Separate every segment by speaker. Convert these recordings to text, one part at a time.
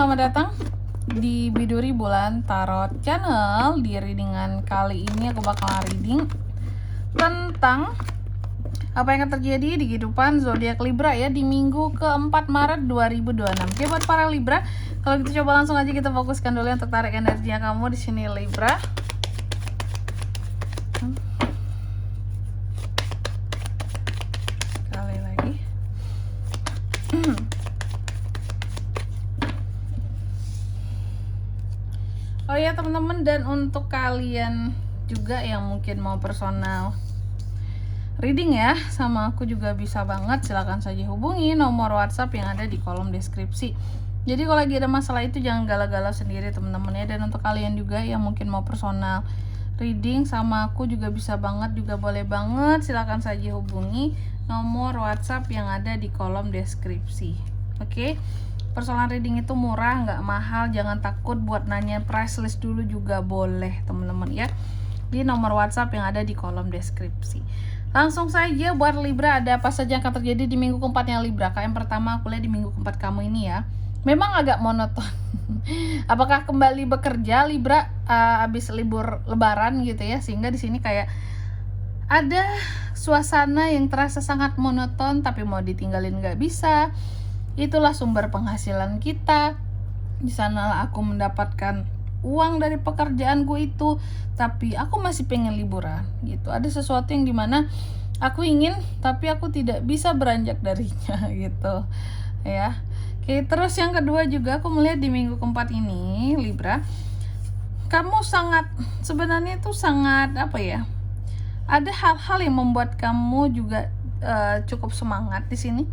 Speaker 1: selamat datang di Biduri Bulan Tarot Channel. Di readingan kali ini aku bakal reading tentang apa yang akan terjadi di kehidupan zodiak Libra ya di minggu ke-4 Maret 2026. Oke, buat para Libra, kalau gitu coba langsung aja kita fokuskan dulu untuk tarik energinya kamu di sini Libra. Sekali lagi. Oh ya teman-teman, dan untuk kalian juga yang mungkin mau personal reading ya sama aku juga bisa banget, silahkan saja hubungi nomor WhatsApp yang ada di kolom deskripsi. Jadi kalau lagi ada masalah itu jangan galau-galau sendiri teman-teman ya. Dan untuk kalian juga yang mungkin mau personal reading sama aku juga bisa banget, juga boleh banget, silahkan saja hubungi nomor WhatsApp yang ada di kolom deskripsi. Oke, personal reading itu murah, nggak mahal, jangan takut buat nanya price list dulu juga boleh teman-teman ya, di nomor WhatsApp yang ada di kolom deskripsi. Langsung saja buat Libra, ada apa saja yang akan terjadi di minggu keempatnya Libra. Yang pertama aku lihat di minggu keempat kamu ini ya, memang agak monoton. Apakah kembali bekerja Libra habis libur lebaran gitu ya, sehingga di sini kayak ada suasana yang terasa sangat monoton, tapi mau ditinggalin nggak bisa. Itulah sumber penghasilan kita. Di sana aku mendapatkan uang dari pekerjaanku itu, tapi aku masih pengen liburan gitu. Ada sesuatu yang dimana aku ingin tapi aku tidak bisa beranjak darinya gitu ya. Oke, terus yang kedua juga aku melihat di minggu keempat ini Libra, kamu sebenarnya itu sangat apa ya, ada hal-hal yang membuat kamu juga cukup semangat di sini,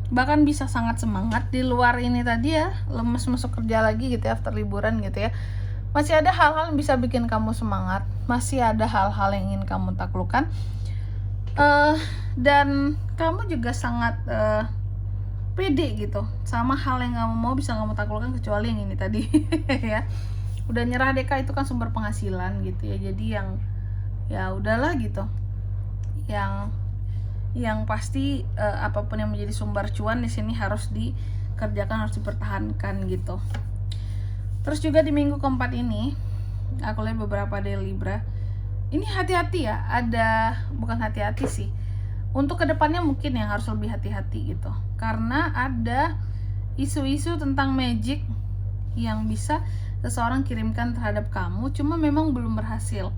Speaker 1: bahkan bisa sangat semangat di luar ini tadi ya, lemes masuk kerja lagi gitu ya after liburan gitu ya. Masih ada hal-hal yang bisa bikin kamu semangat, masih ada hal-hal yang ingin kamu taklukkan, dan kamu juga sangat pede gitu sama hal yang kamu mau bisa kamu taklukkan, kecuali yang ini tadi ya, udah nyerah deh Kak, itu kan sumber penghasilan gitu ya. Jadi yang ya udahlah gitu, yang pasti apapun yang menjadi sumber cuan di sini harus dikerjakan, harus dipertahankan gitu. Terus juga di minggu keempat ini aku lihat beberapa dari Libra ini hati-hati ya, bukan hati-hati sih, untuk kedepannya mungkin yang harus lebih hati-hati gitu, karena ada isu-isu tentang magic yang bisa seseorang kirimkan terhadap kamu, cuma memang belum berhasil.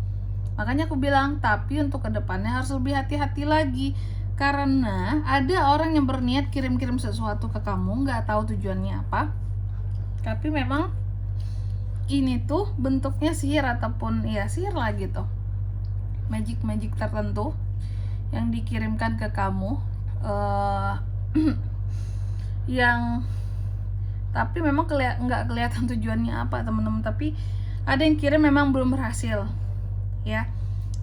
Speaker 1: Makanya aku bilang, tapi untuk kedepannya harus lebih hati-hati lagi, karena ada orang yang berniat kirim-kirim sesuatu ke kamu, nggak tahu tujuannya apa, tapi memang ini tuh bentuknya sihir ataupun ya sihir lah gitu, magic tertentu yang dikirimkan ke kamu, yang tapi memang nggak kelihatan tujuannya apa teman-teman, tapi ada yang kirim memang belum berhasil ya.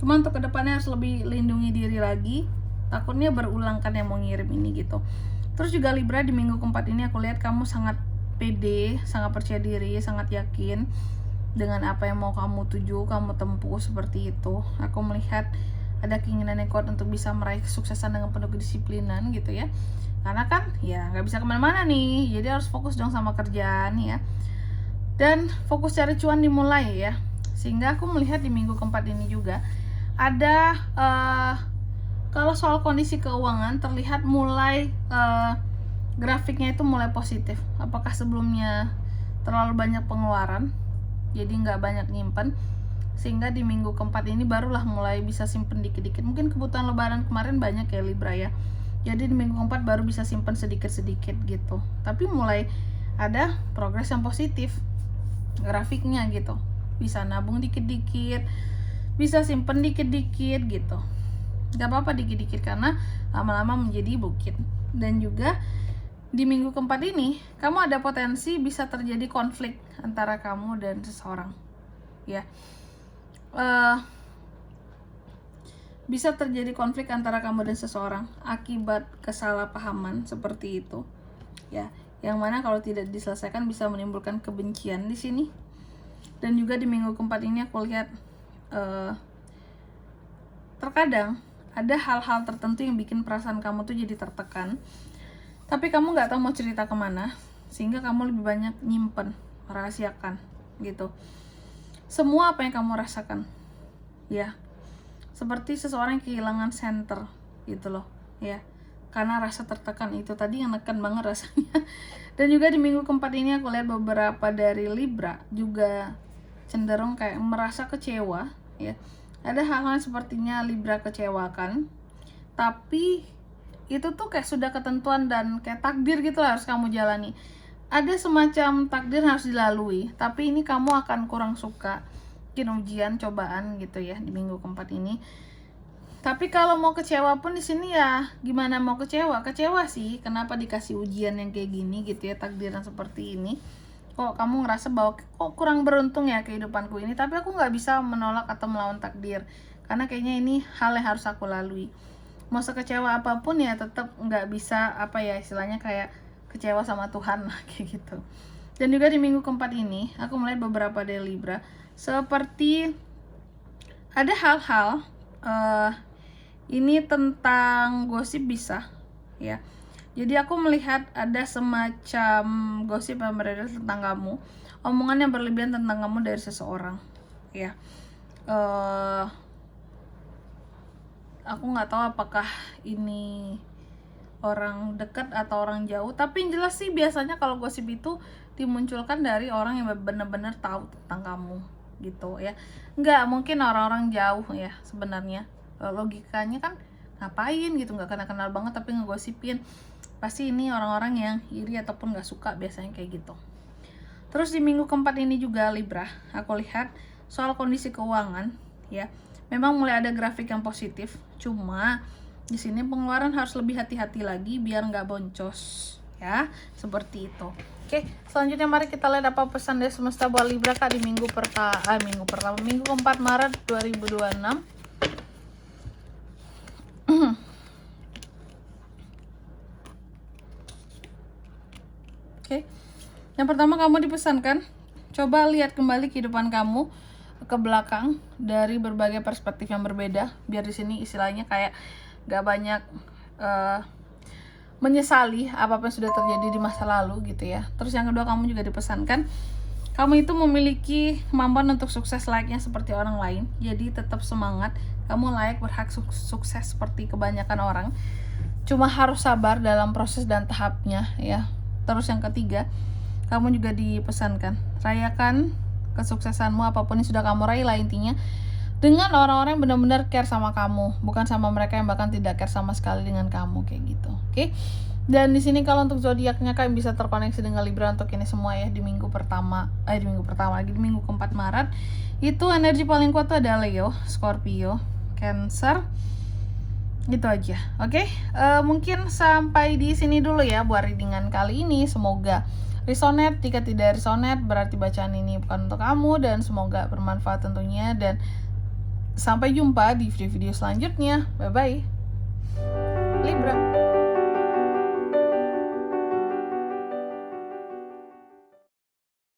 Speaker 1: Cuma untuk kedepannya harus lebih lindungi diri lagi, takutnya berulang kan yang mau ngirim ini gitu. Terus juga Libra di minggu keempat ini aku lihat kamu sangat pede, sangat percaya diri, sangat yakin dengan apa yang mau kamu tuju, kamu tempuh seperti itu. Aku melihat ada keinginan yang kuat untuk bisa meraih kesuksesan dengan penuh kedisiplinan gitu ya, karena kan ya nggak bisa kemana-mana nih, jadi harus fokus dong sama kerjaan ya, dan fokus cari cuan dimulai ya. Sehingga aku melihat di minggu keempat ini juga ada kalau soal kondisi keuangan terlihat mulai grafiknya itu mulai positif. Apakah sebelumnya terlalu banyak pengeluaran jadi nggak banyak nyimpen, sehingga di minggu keempat ini barulah mulai bisa simpen dikit-dikit. Mungkin kebutuhan lebaran kemarin banyak ya Libra ya, jadi di minggu keempat baru bisa simpen sedikit-sedikit gitu, tapi mulai ada progres yang positif grafiknya gitu, bisa nabung dikit-dikit, bisa simpen dikit-dikit gitu. Gak apa-apa dikit-dikit, karena lama-lama menjadi bukit. Dan juga di minggu keempat ini kamu ada potensi bisa terjadi konflik antara kamu dan seseorang ya, bisa terjadi konflik antara kamu dan seseorang akibat kesalahpahaman seperti itu ya, yang mana kalau tidak diselesaikan bisa menimbulkan kebencian di sini. Dan juga di minggu keempat ini aku lihat terkadang ada hal-hal tertentu yang bikin perasaan kamu tuh jadi tertekan, tapi kamu nggak tahu mau cerita kemana. sehingga kamu lebih banyak nyimpen, merahasiakan gitu semua apa yang kamu rasakan ya, seperti seseorang yang kehilangan center gitu loh ya, karena rasa tertekan itu tadi yang neken banget rasanya. Dan juga di minggu keempat ini aku lihat beberapa dari Libra juga cenderung kayak merasa kecewa ya, ada hal-hal sepertinya Libra kecewakan, tapi itu tuh kayak sudah ketentuan dan kayak takdir gitu lah, harus kamu jalani. Ada semacam takdir harus dilalui, tapi ini kamu akan kurang suka, mungkin ujian, cobaan gitu ya di minggu keempat ini. Tapi kalau mau kecewa pun di sini ya gimana mau kecewa? Kecewa sih, kenapa dikasih ujian yang kayak gini gitu ya, takdiran seperti ini. Kok kamu ngerasa bahwa kok kurang beruntung ya kehidupanku ini, tapi aku nggak bisa menolak atau melawan takdir, karena kayaknya ini hal yang harus aku lalui. Mau sekecewa apapun ya tetap nggak bisa apa ya istilahnya kayak kecewa sama Tuhan lah kayak gitu. Dan juga di minggu keempat ini aku melihat beberapa dari Libra seperti ada hal-hal ini tentang gosip bisa ya. Jadi aku melihat ada semacam gosip yang beredar tentang kamu, omongan yang berlebihan tentang kamu dari seseorang ya. Aku nggak tahu apakah ini orang dekat atau orang jauh, tapi yang jelas sih biasanya kalau gosip itu dimunculkan dari orang yang benar-benar tahu tentang kamu gitu ya. Nggak mungkin orang-orang jauh ya sebenarnya, logikanya kan ngapain gitu, nggak kenal-kenal banget tapi ngegosipin, pasti ini orang-orang yang iri ataupun nggak suka biasanya kayak gitu. Terus di minggu keempat ini juga Libra, aku lihat soal kondisi keuangan ya, memang mulai ada grafik yang positif, cuma di sini pengeluaran harus lebih hati-hati lagi biar nggak boncos ya, seperti itu. Oke, selanjutnya mari kita lihat apa pesan dari semesta buat Libra Kak di minggu keempat Maret 2026. Oke, yang pertama kamu dipesankan coba lihat kembali kehidupan kamu ke belakang dari berbagai perspektif yang berbeda, biar di sini istilahnya kayak gak banyak menyesali apa-apa yang sudah terjadi di masa lalu gitu ya. Terus yang kedua kamu juga dipesankan kamu itu memiliki kemampuan untuk sukses layaknya seperti orang lain, jadi tetap semangat, kamu layak berhak sukses seperti kebanyakan orang, cuma harus sabar dalam proses dan tahapnya ya. Terus yang ketiga kamu juga dipesankan rayakan kesuksesanmu apapun yang sudah kamu raih lah intinya, dengan orang-orang yang benar-benar care sama kamu, bukan sama mereka yang bahkan tidak care sama sekali dengan kamu kayak gitu. Oke. Dan di sini kalau untuk zodiaknya kalian bisa terkoneksi dengan Libra untuk ini semua ya di minggu pertama lagi di minggu keempat Maret. Itu energi paling kuat tuh ada Leo, Scorpio, Cancer. Gitu aja. Oke. Mungkin sampai di sini dulu ya buat readingan kali ini. Semoga resonate. Jika tidak resonate berarti bacaan ini bukan untuk kamu, dan semoga bermanfaat tentunya, dan sampai jumpa di video-video selanjutnya. Bye-bye. Libra.